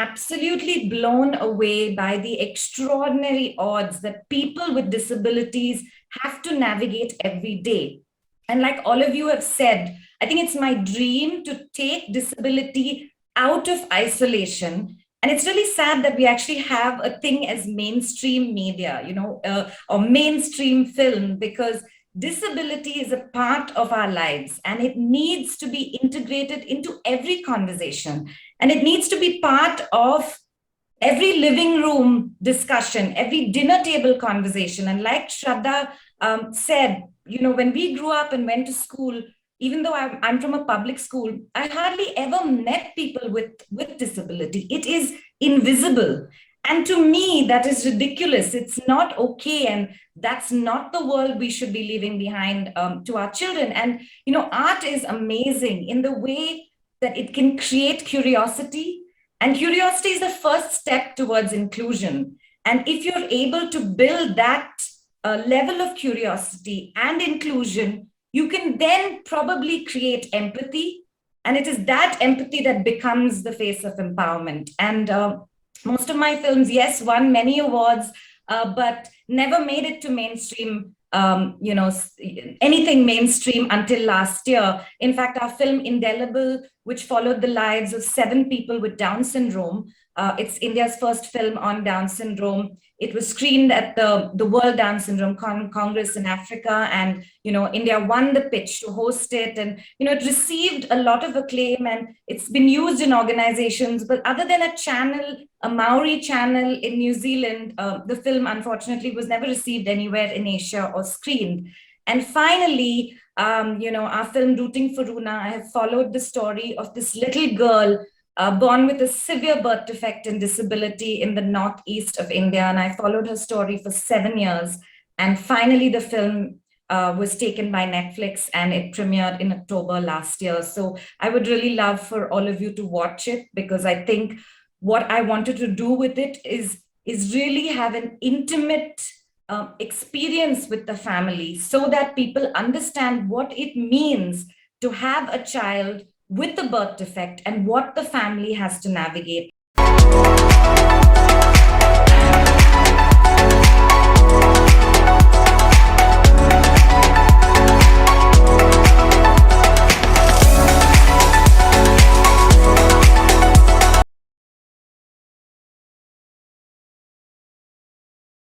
absolutely blown away by the extraordinary odds that people with disabilities have to navigate every day. And like all of you have said, I think it's my dream to take disability out of isolation. And it's really sad that we actually have a thing as mainstream media, or mainstream film, because disability is a part of our lives and it needs to be integrated into every conversation. And it needs to be part of every living room discussion, every dinner table conversation. And like Shraddha said, when we grew up and went to school, even though I'm from a public school, I hardly ever met people with disability. It is invisible. And to me, that is ridiculous. It's not okay. And that's not the world we should be leaving behind to our children. And, art is amazing in the way that it can create curiosity. And curiosity is the first step towards inclusion. And if you're able to build that level of curiosity and inclusion, you can then probably create empathy. And it is that empathy that becomes the face of empowerment. And most of my films, yes, won many awards, but never made it to mainstream, anything mainstream until last year. In fact, our film Indelible, which followed the lives of 7 people with Down syndrome, it's India's first film on Down syndrome. It was screened at the World Down Syndrome Congress in Africa, and India won the pitch to host it, and it received a lot of acclaim, and it's been used in organizations. But other than a Maori channel in New Zealand, the film unfortunately was never received anywhere in Asia or screened. And finally, our film Rooting for Roona, I have followed the story of this little girl born with a severe birth defect and disability in the northeast of India. And I followed her story for 7 years. And finally, the film was taken by Netflix and it premiered in October last year. So I would really love for all of you to watch it, because I think what I wanted to do with it is really have an intimate experience with the family, so that people understand what it means to have a child with the birth defect and what the family has to navigate.